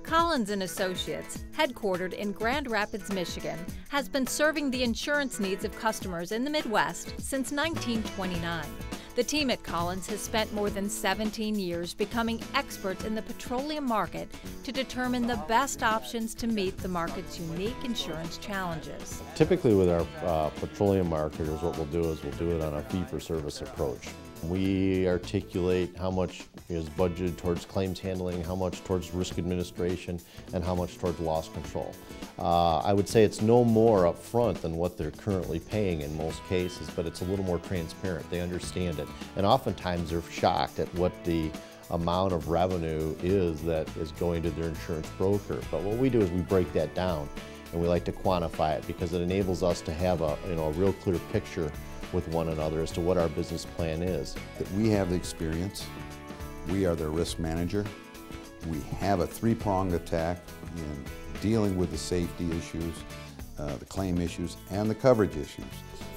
Collins & Associates, headquartered in Grand Rapids, Michigan, has been serving the insurance needs of customers in the Midwest since 1929. The team at Collins has spent more than 17 years becoming experts in the petroleum market to determine the best options to meet the market's unique insurance challenges. Typically with our petroleum marketers, what we'll do is we'll do it on a fee-for-service approach. We articulate how much is budgeted towards claims handling, how much towards risk administration, and how much towards loss control. I would say it's no more upfront than what they're currently paying in most cases, but it's a little more transparent. They understand it, and oftentimes they're shocked at what the amount of revenue is that is going to their insurance broker. But what we do is we break that down, and we like to quantify it because it enables us to have a real clear picture with one another as to what our business plan is. That we have the experience, we are their risk manager, we have a three-pronged attack in dealing with the safety issues, the claim issues, and the coverage issues.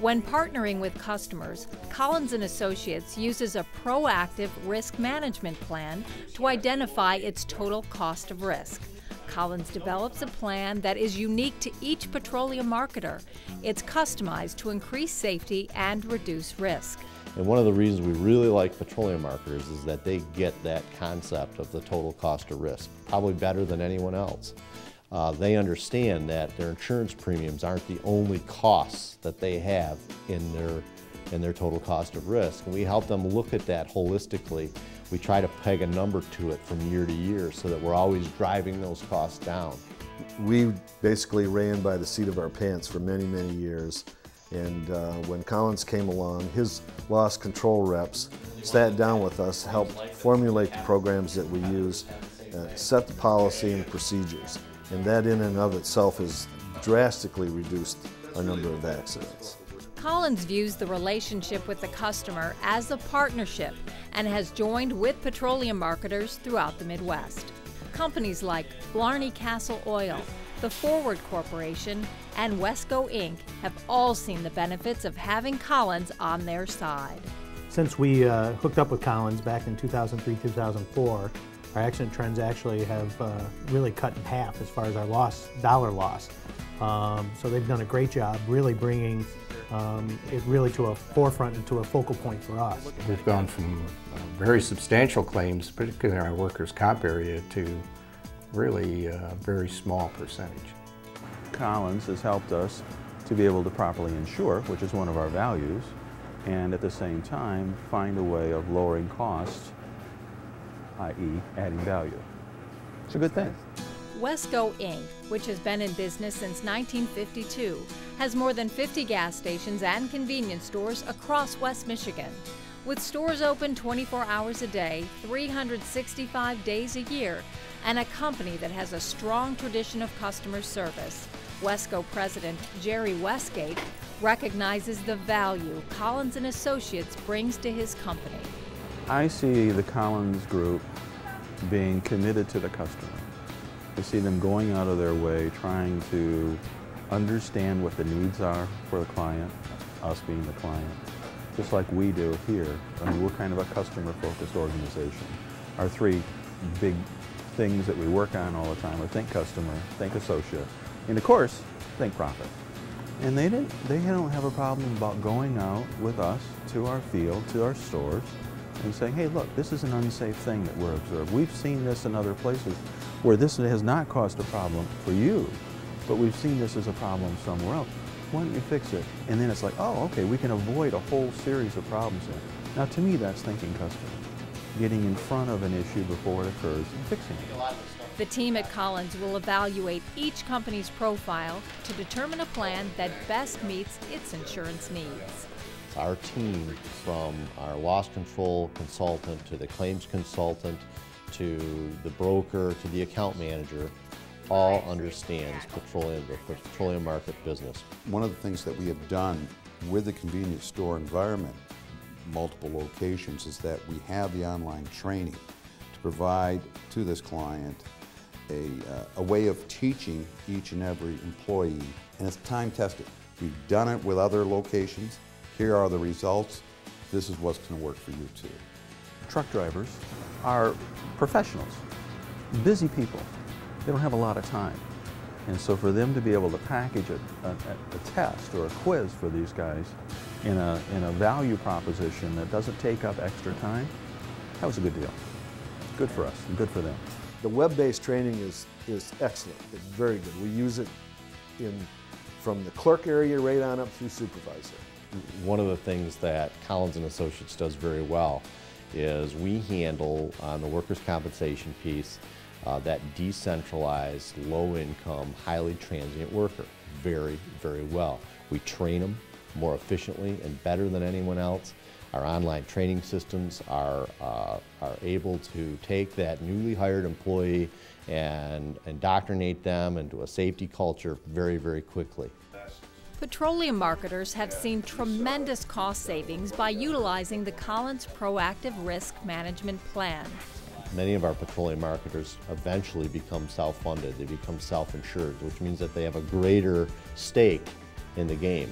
When partnering with customers, Collins & Associates uses a proactive risk management plan to identify its total cost of risk. Collins develops a plan that is unique to each petroleum marketer. It's customized to increase safety and reduce risk. And one of the reasons we really like petroleum marketers is that they get that concept of the total cost of risk, probably better than anyone else. They understand that their insurance premiums aren't the only costs that they have in their total cost of risk. And we help them look at that holistically. We try to peg a number to it from year to year so that we're always driving those costs down. We basically ran by the seat of our pants for many, many years. And when Collins came along, his loss control reps sat down with us, helped formulate the programs that we use, set the policy and procedures. And that in and of itself has drastically reduced our number of accidents. Collins views the relationship with the customer as a partnership and has joined with petroleum marketers throughout the Midwest. Companies like Blarney Castle Oil, the Forward Corporation, and Wesco Inc. have all seen the benefits of having Collins on their side. Since we hooked up with Collins back in 2003-2004, our accident trends actually have really cut in half as far as our dollar loss. So they've done a great job really bringing it really to a forefront and to a focal point for us. We've gone from very substantial claims, particularly in our workers' comp area, to really a very small percentage. Collins has helped us to be able to properly insure, which is one of our values, and at the same time find a way of lowering costs, i.e. adding value. It's a good thing. Wesco Inc., which has been in business since 1952, has more than 50 gas stations and convenience stores across West Michigan. With stores open 24 hours a day, 365 days a year, and a company that has a strong tradition of customer service, Wesco President Jerry Westgate recognizes the value Collins & Associates brings to his company. I see the Collins Group being committed to the customer. I see them going out of their way, trying to understand what the needs are for the client, us being the client, just like we do here. I mean, we're kind of a customer-focused organization. Our three big things that we work on all the time are think customer, think associate, and of course, think profit. And they don't have a problem about going out with us to our field, to our stores, and saying, hey, look, this is an unsafe thing that we're observing. We've seen this in other places where this has not caused a problem for you, but we've seen this as a problem somewhere else. Why don't you fix it? And then it's like, oh, okay, we can avoid a whole series of problems here. Now, to me, that's thinking customer. Getting in front of an issue before it occurs and fixing it. The team at Collins will evaluate each company's profile to determine a plan that best meets its insurance needs. Our team, from our loss control consultant to the claims consultant to the broker to the account manager, all understands the petroleum market business. One of the things that we have done with the convenience store environment, multiple locations, is that we have the online training to provide to this client a way of teaching each and every employee, and it's time tested. We've done it with other locations. Here are the results. This is what's going to work for you too. Truck drivers are professionals, busy people. they don't have a lot of time. And so for them to be able to package a test or a quiz for these guys in a value proposition that doesn't take up extra time, that was a good deal. Good for us and good for them. The web-based training is excellent. It's very good. We use it from the clerk area right on up through supervisor. One of the things that Collins & Associates does very well is we handle on the workers' compensation piece that decentralized, low-income, highly transient worker very, very well. We train them more efficiently and better than anyone else. Our online training systems are able to take that newly hired employee and indoctrinate them into a safety culture very, very quickly. Petroleum marketers have seen tremendous cost savings by utilizing the Collins Proactive Risk Management Plan. Many of our petroleum marketers eventually become self-funded. They become self-insured, which means that they have a greater stake in the game.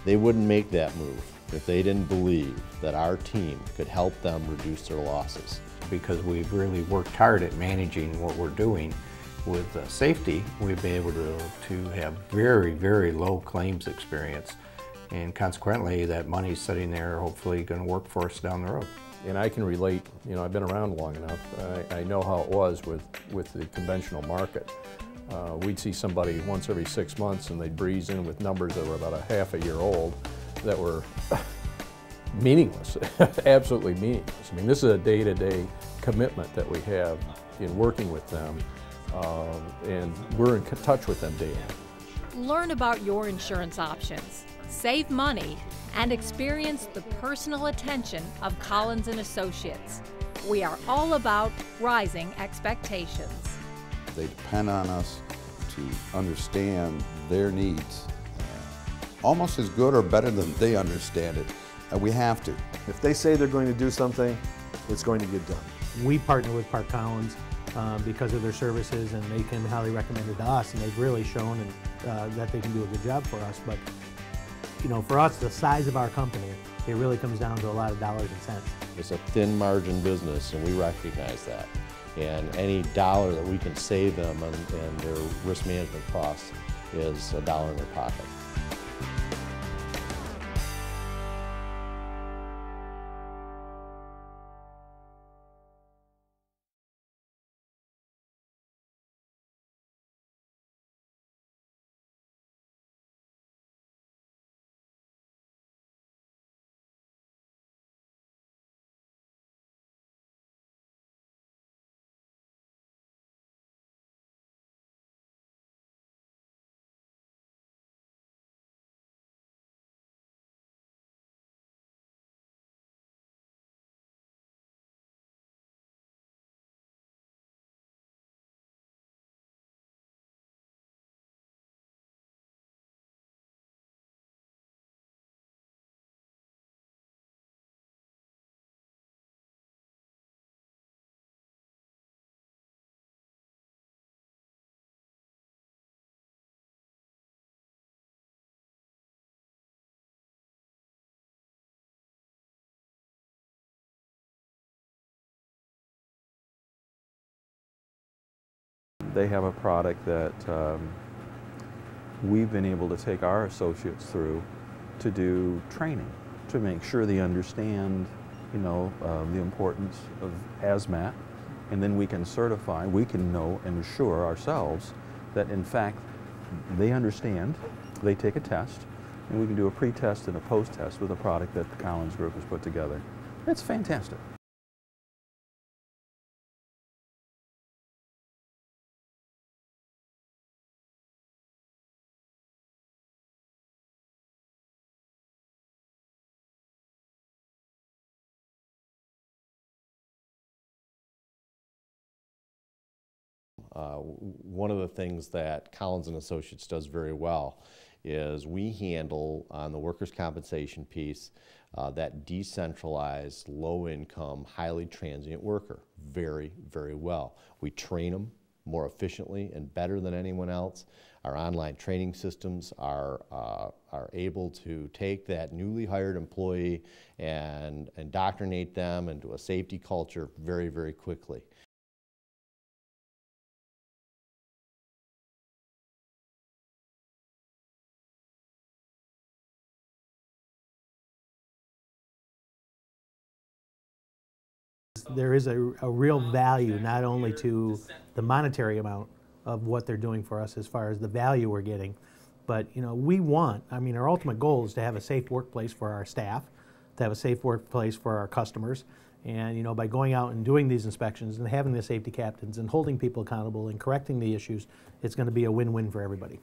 They wouldn't make that move if they didn't believe that our team could help them reduce their losses. Because we've really worked hard at managing what we're doing with safety, we've been able to have very, very low claims experience. And consequently, that money's sitting there hopefully going to work for us down the road. And I can relate, you know, I've been around long enough. I know how it was with the conventional market. We'd see somebody once every 6 months and they'd breeze in with numbers that were about a half a year old that were meaningless, absolutely meaningless. I mean, this is a day-to-day commitment that we have in working with them, and we're in touch with them daily. Learn about your insurance options, save money, and experience the personal attention of Collins & Associates. We are all about rising expectations. They depend on us to understand their needs almost as good or better than they understand it, and we have to. If they say they're going to do something, it's going to get done. We partner with Park Collins because of their services, and they can highly recommend it to us, and they've really shown that they can do a good job for us. But you know, for us, the size of our company, it really comes down to a lot of dollars and cents. It's a thin margin business, and we recognize that. And any dollar that we can save them and their risk management costs is a dollar in their pocket. They have a product that we've been able to take our associates through to do training, to make sure they understand, you know, the importance of hazmat, and then we can certify, we can know and assure ourselves that in fact they understand, they take a test, and we can do a pre-test and a post-test with a product that the Collins Group has put together. It's fantastic. One of the things that Collins & Associates does very well is we handle on the workers' compensation piece that decentralized, low-income, highly transient worker very, very well. We train them more efficiently and better than anyone else. Our online training systems are able to take that newly hired employee and indoctrinate them into a safety culture very, very quickly. there is a real value not only to the monetary amount of what they're doing for us as far as the value we're getting, but we want, our ultimate goal is to have a safe workplace for our staff, to have a safe workplace for our customers, and by going out and doing these inspections and having the safety captains and holding people accountable and correcting the issues, it's going to be a win-win for everybody.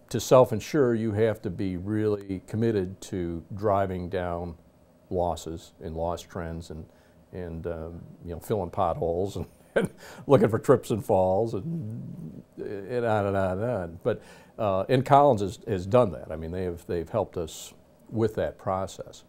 To self-insure, you have to be really committed to driving down losses and loss trends and filling potholes and looking for trips and falls and on and on and on. But and Collins has done that. I mean, they've helped us with that process.